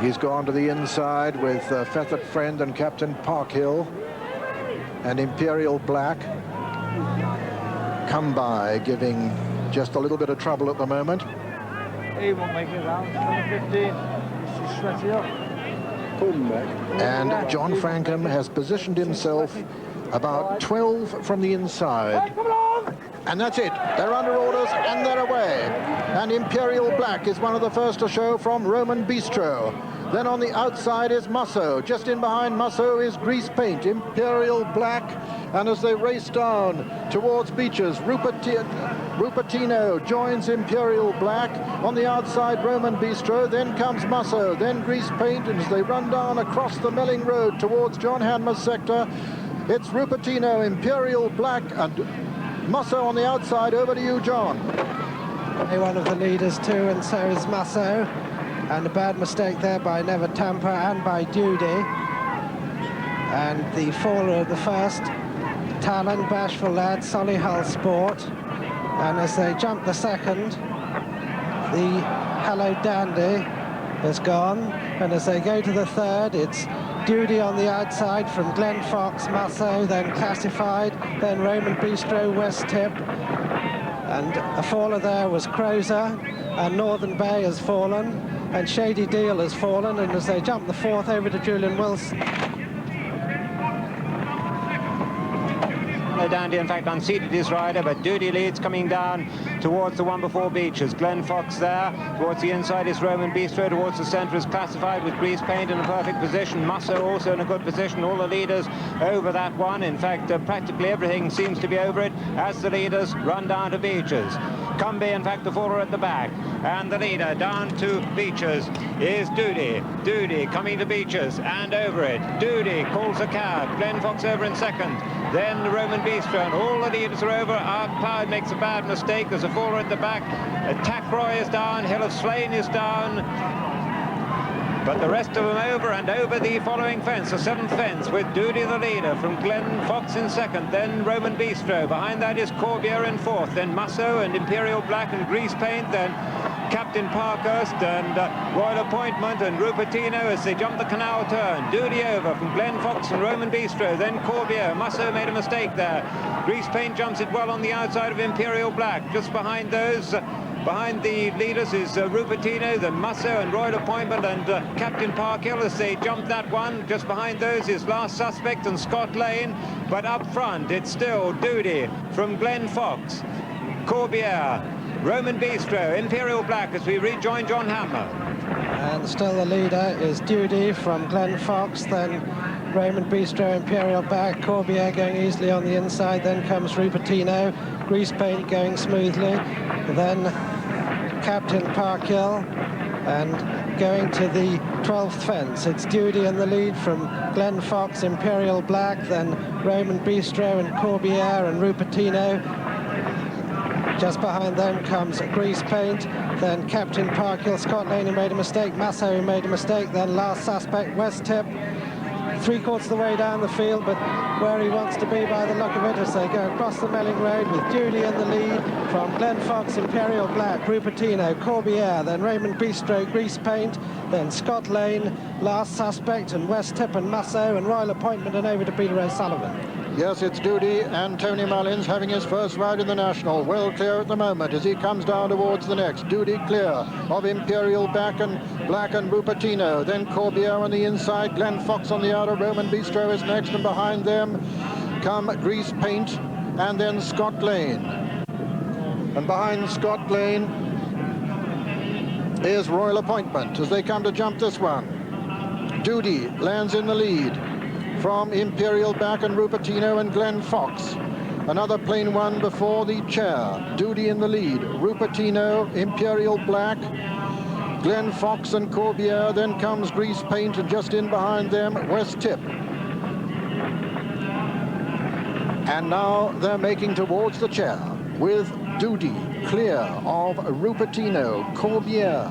He's gone to the inside with Feathered Friend and Captain Parkhill, and Imperial Black come by, giving just a little bit of trouble at the moment. He won't make it round. 15. He's sweaty up. And John Frankham has positioned himself about 12 from the inside. And that's it. They're under orders and they're away. And Imperial Black is one of the first to show from Roman Bistro. Then on the outside is Musso. Just in behind Musso is Grease Paint. Imperial Black. And as they race down towards Beaches, Rupertino joins Imperial Black. On the outside, Roman Bistro. Then comes Musso. Then Grease Paint. And as they run down across the Melling Road towards John Hanmer's sector, it's Rupertino, Imperial Black, and Musso on the outside. Over to you, John. One of the leaders too, and so is Musso. And a bad mistake there by Never Tamper and by Duty. And the faller of the first, Talon, Bashful Lad, Solihull Sport. And as they jump the second, the Hello Dandy has gone. And as they go to the third, it's Duty on the outside from Glenn Fox, Musso, then Classified, then Roman Bistro, West Tip. And a faller there was Crozer, and Northern Bay has fallen, and Shady Deal has fallen, and as they jump the fourth over to Julian Wilson. Dandy, in fact, unseated his rider, but Duty leads coming down towards the one before Beaches. Glenn Fox there. Towards the inside is Roman Bistro. Towards the centre is Classified with Grease Paint in a perfect position. Musso also in a good position. All the leaders over that one. In fact, practically everything seems to be over it as the leaders run down to Beaches. Cumby, in fact, the faller at the back. And the leader down to Beaches is Duty. Duty coming to Beaches and over it. Duty calls a cab. Glenn Fox over in second. Then the Roman Bistro, and all the leaders are over. Art Cloud makes a bad mistake. There's a faller at the back. Tackroy is down. Hill of Slane is down. But the rest of them over and over the following fence, the seventh fence, with Duty the leader from Glenn Fox in second, then Roman Bistro. Behind that is Corbier in fourth, then Musso and Imperial Black and Grease Paint, then Captain Parkhurst and Royal Appointment and Rupertino as they jump the canal turn. Duty over from Glenn Fox and Roman Bistro, then Corbier. Musso made a mistake there. Grease Paint jumps it well on the outside of Imperial Black. Just behind those, behind the leaders is Rupertino, then Musso and Royal Appointment and Captain Parkhill as they jump that one. Just behind those is Last Suspect and Scott Lane. But up front, it's still Duty from Glenn Fox, Corbier, Roman Bistro, Imperial Black as we rejoin John Hanmer. And still the leader is Duty from Glenn Fox, then Roman Bistro, Imperial Black, Corbier going easily on the inside, then comes Rupertino, Grease Paint going smoothly, then Captain Parkhill, and going to the 12th fence, it's Duty in the lead from Glenn Fox, Imperial Black, then Roman Bistro and Corbier and Rupertino. Just behind them comes Grease Paint, then Captain Parkhill, Scott Lane who made a mistake, Musso who made a mistake, then Last Suspect, West Tip. 3/4 of the way down the field, but where he wants to be by the look of it as they go across the Melling Road with Duty in the lead from Glenn Fox, Imperial Black, Rupertino, Corbier, then Raymond Bistro, Grease Paint, then Scott Lane, Last Suspect, and West Tip and Musso and Royal Appointment, and over to Peter O'Sullivan. Yes, it's Duty and Tony Mullins having his first ride in the National. Well clear at the moment as he comes down towards the next. Duty clear of Imperial Black and Rupertino. Then Corbier on the inside, Glenn Fox on the outer, Roman Bistro is next, and behind them come Grease Paint and then Scott Lane. And behind Scott Lane is Royal Appointment as they come to jump this one. Duty lands in the lead from Imperial Black and Rupertino and Glenn Fox. Another plain one before the chair. Duty in the lead. Rupertino, Imperial Black, Glenn Fox and Corbier. Then comes Grease Paint, and just in behind them, West Tip. And now they're making towards the chair with Duty clear of Rupertino, Corbier,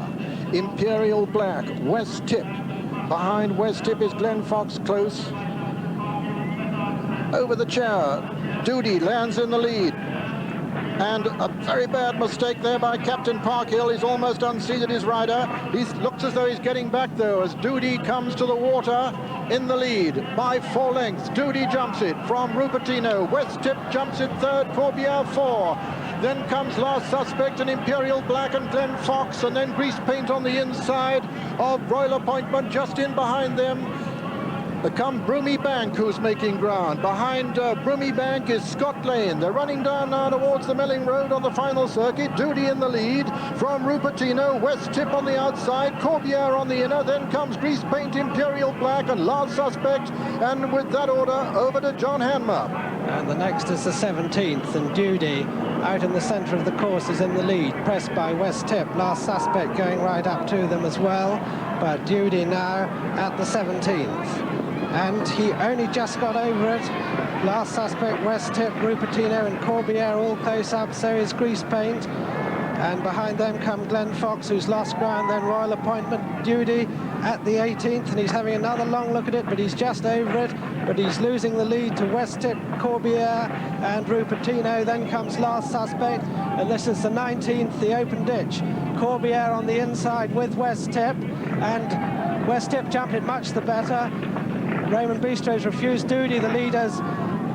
Imperial Black, West Tip. Behind West Tip is Glenn Fox close. Over the chair, Duty lands in the lead. And a very bad mistake there by Captain Parkhill. He's almost unseated his rider. He looks as though he's getting back, though, as Doody comes to the water in the lead by 4 lengths. Doody jumps it from Rupertino. West Tip jumps it third, Corbière 4. Then comes Last Suspect and Imperial Black and Glen Fox, and then Grease Paint on the inside of Royal Appointment. Just in behind them come Broomy Bank, who's making ground. Behind Broomy Bank is Scott Lane. They're running down now towards the Melling Road on the final circuit. Doody in the lead from Rupertino. West Tip on the outside, Corbière on the inner. Then comes Grease Paint, Imperial Black and Last Suspect. And with that order, over to John Hanmer. And the next is the 17th, and Doody out in the centre of the course is in the lead, pressed by West Tip. Last Suspect going right up to them as well, but Doody now at the 17th. And he only just got over it. Last Suspect, West Tip, Rupertino and Corbière all close up, so is Grease Paint. And behind them come Glen Fox, who's lost ground, then Royal Appointment. Doody at the 18th, and he's having another long look at it, but he's just over it. But he's losing the lead to West Tip, Corbière and Rupertino. Then comes Last Suspect, and this is the 19th, the open ditch. Corbière on the inside with West Tip, and West Tip jumped it much the better. Raymond Bistro's refused. Doody, the leaders,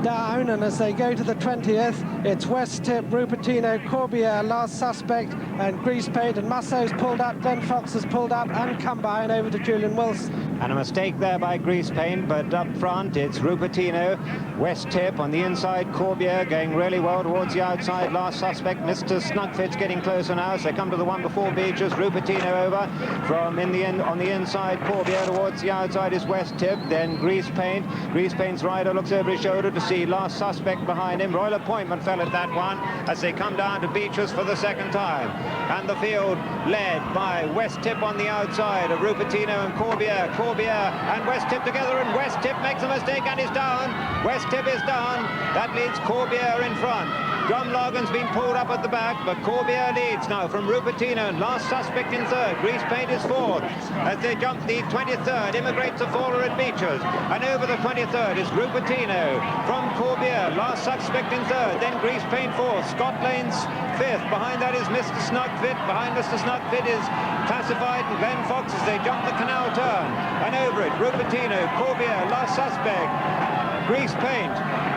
down, and as they go to the 20th, it's West Tip, Rupertino, Corbière, Last Suspect and Grease Paint, and Musso's pulled up, Glen Fox has pulled up and come by and over to Julian Wilson. And a mistake there by Grease Paint, but up front it's Rupertino, West Tip on the inside, Corbière going really well towards the outside. Last Suspect, Mr. Snugfit's getting closer now as they come to the one before Beaches. Rupertino over from in the end on the inside, Corbière towards the outside is West Tip, then Grease Paint. Grease Paint's rider looks over his shoulder to see Last Suspect behind him. Royal Appointment fell at that one as they come down to Beaches for the second time. And the field led by West Tip on the outside of Rupertino and Corbière. Corbière and West Tip together, and West Tip makes a mistake and is down. West Tip is down. That leads Corbière in front. Drumloggan's been pulled up at the back, but Corbière leads now from Rupertino. Last Suspect in third. Grease Paint is fourth. As they jump the 23rd, immigrates a faller at Beaches. And over the 23rd is Rupertino from Corbière. Last Suspect in third. Then Grease Paint fourth. Scott Lane's fifth. Behind that is Mr. Snugfit. Behind Mr. Snugfit is Classified and Glen Fox as they jump the canal turn. And over it, Rupertino, Corbière, Last Suspect, Grease Paint.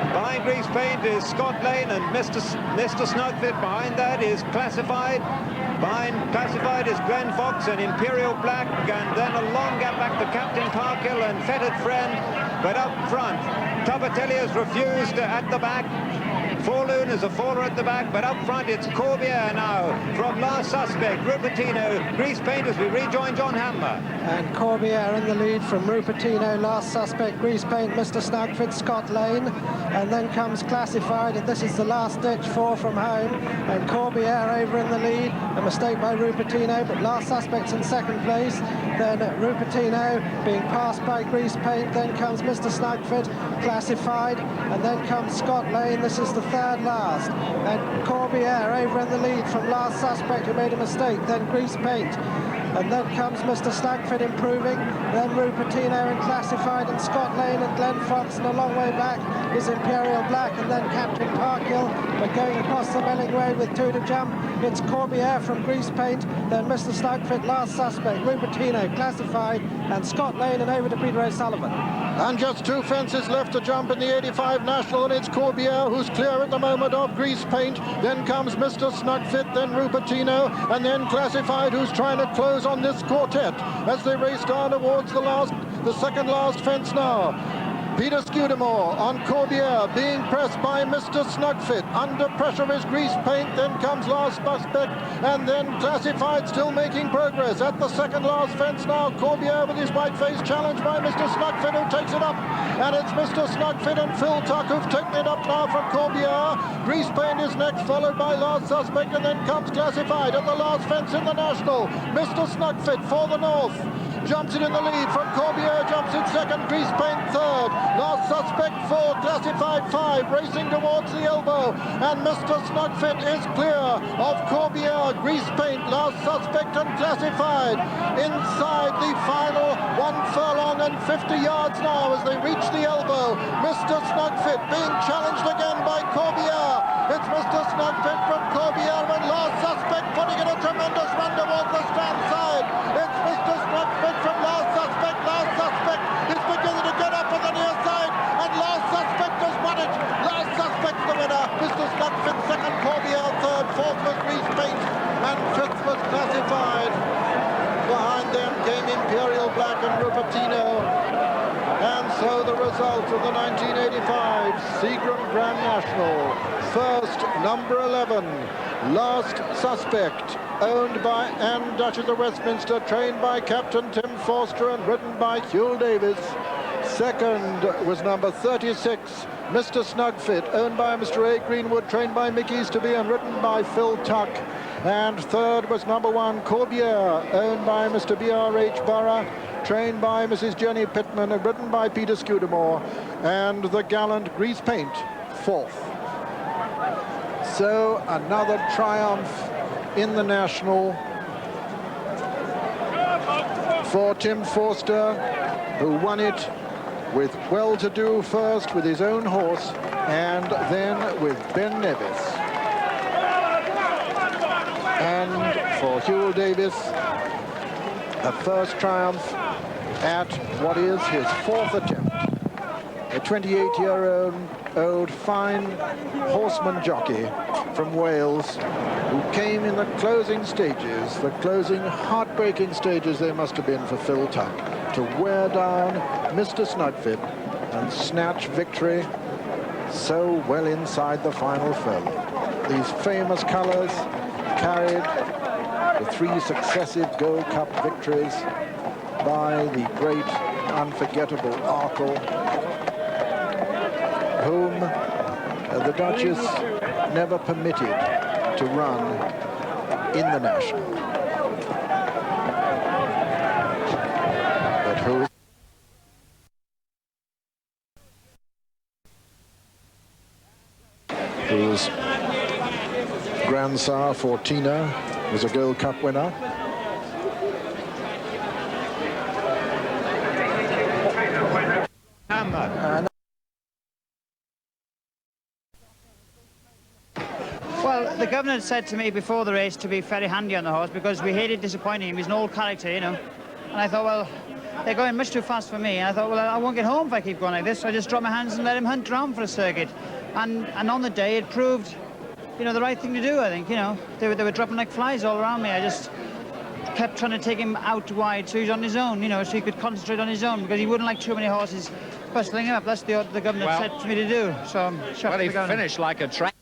Behind Grease Paint is Scott Lane and Mr. Snugfit. Behind that is Classified. Behind Classified is Glen Fox and Imperial Black, and then a long gap back to Captain Parkhill and Fettered Friend. But up front, Tobatelli has refused at the back. Forloon is a faller at the back, but up front it's Corbière now from Last Suspect, Rupertino, Grease Paint as we rejoin John Hanmer. And Corbière in the lead from Rupertino, Last Suspect, Grease Paint, Mr. Snugfit, Scott Lane, and then comes Classified, and this is the last ditch, 4 from home, and Corbière over in the lead, a mistake by Rupertino, but Last Suspect's in second place, then Rupertino being passed by Grease Paint, then comes Mr. Snugfit, Classified, and then comes Scott Lane. This is the third last, and Corbière over in the lead from Last Suspect, who made a mistake, then Grease Paint, and then comes Mr. Snugfit improving, then Rupertino and Classified and Scott Lane and Glen Fox, and a long way back is Imperial Black, and then Captain Parkhill. But going across the Melling Road with 2 to jump, it's Corbière from Grease Paint, then Mr. Snugfit, Last Suspect, Rupertino, Classified and Scott Lane, and over to Peter O'Sullivan. And just 2 fences left to jump in the 85 National, and it's Corbière who's clear at the moment of Grease Paint. Then comes Mr. Snugfit, then Rupertino, and then Classified, who's trying to close on this quartet as they race down towards the second last fence now. Peter Scudamore on Corbière, being pressed by Mr. Snugfit. Under pressure is Grease Paint, then comes Last Suspect, and then Classified still making progress. At the second last fence now, Corbière with his white face challenged by Mr. Snugfit, who takes it up. And it's Mr. Snugfit and Phil Tuck who've taken it up now from Corbière. Grease Paint is next, followed by Last Suspect, and then comes Classified at the last fence in the National. Mr. Snugfit for the North jumps it in the lead from Corbière, jumps in second, Grease Paint third, Last Suspect 4, Classified 5, racing towards the elbow, and Mr. Snugfit is clear of Corbière, Grease Paint, Last Suspect and Classified. Inside the final 1 furlong and 50 yards now as they reach the elbow. Mr. Snugfit being challenged again by Corbière. It's Mr. Snugfit from Corbière, and last suspect putting in a tremendous run towards the stand side. It's Mr. Snugfit from last suspect. Last suspect is beginning to get up on the near side, and last suspect has won it. Last suspect's the winner. Mr. Snugfit second, Corbière third, fourth was Grease Paint, and fifth was Classified. Behind them came Imperial Black and Rupertino. And so the result of the 1985 Seagram Grand National. First, number 11, Last Suspect, owned by Anne Duchess of Westminster, trained by Captain Tim Forster and ridden by Hugh Davis. Second was number 36, Mr. Snugfit, owned by Mr. A. Greenwood, trained by Mick Easterby and ridden by Phil Tuck. And third was number 1, Corbière, owned by Mr. B.R.H. Burrough, trained by Mrs. Jenny Pittman and ridden by Peter Scudamore, and the gallant Grease Paint, fourth. So another triumph in the National for Tim Forster, who won it with well-to-do first with his own horse and then with Ben Nevis. And for Hugh Davis, a first triumph at what is his fourth attempt. A 28-year-old fine horseman jockey from Wales who came in the closing stages, the closing heartbreaking stages they must have been for Phil Tuck, to wear down Mr. Snugfit and snatch victory so well inside the final furlong. These famous colours carried the 3 successive Gold Cup victories by the great, unforgettable Arkle, whom the Duchess never permitted to run in the National, but whose grandsire, Fortina, was a Gold Cup winner. Well, the governor said to me before the race to be very handy on the horse because we hated disappointing him. He's an old character, you know. And I thought, well, they're going much too fast for me. And I thought, well, I won't get home if I keep going like this. So I just drop my hands and let him hunt around for a circuit. And on the day, it proved, you know, the right thing to do, I think, you know. They were dropping like flies all around me. I just kept trying to take him out wide so he's on his own, you know, so he could concentrate on his own because he wouldn't like too many horses bustling him up. That's the governor said to me to do. So I'm shocked. Well, he finished like a track.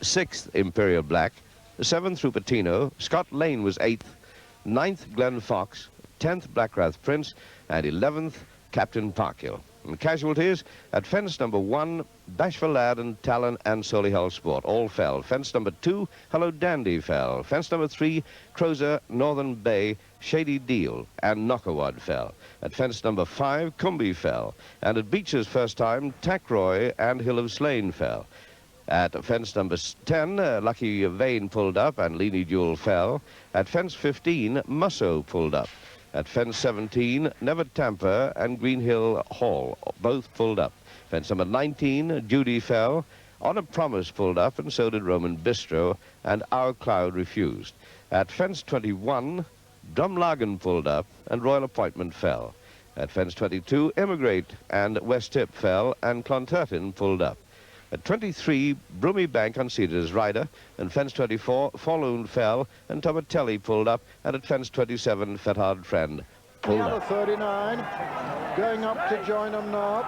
Sixth, Imperial Black. 7th, Rupertino. Scott Lane was 8th. 9th, Glenn Fox. 10th, Blackrath Prince. And 11th, Captain Parkhill. And casualties at fence number 1, Bashful Lad and Talon and Solihull Sport all fell. Fence number 2, Hello Dandy fell. Fence number 3, Crozer, Northern Bay, Shady Deal and Knockawad fell. At fence number 5, Cumby fell. And at Beech's first time, Tackroy and Hill of Slane fell. At fence number 10, Lucky Vane pulled up and Leany Jewel fell. At fence 15, Musso pulled up. At fence 17, Never Tamper and Greenhill Hall, both pulled up. Fence number 19, Judy fell. Honor Promise pulled up, and so did Roman Bistro, and Our Cloud refused. At fence 21, Drumlagan pulled up, and Royal Appointment fell. At fence 22, Emigrate and West Tip fell, and Clonturton pulled up. At 23, Broomy Bank unseated as rider, and fence 24, Falloon fell, and Tomatelli pulled up, and at fence 27, Fethard Friend pulled up. 39, going up to join them now.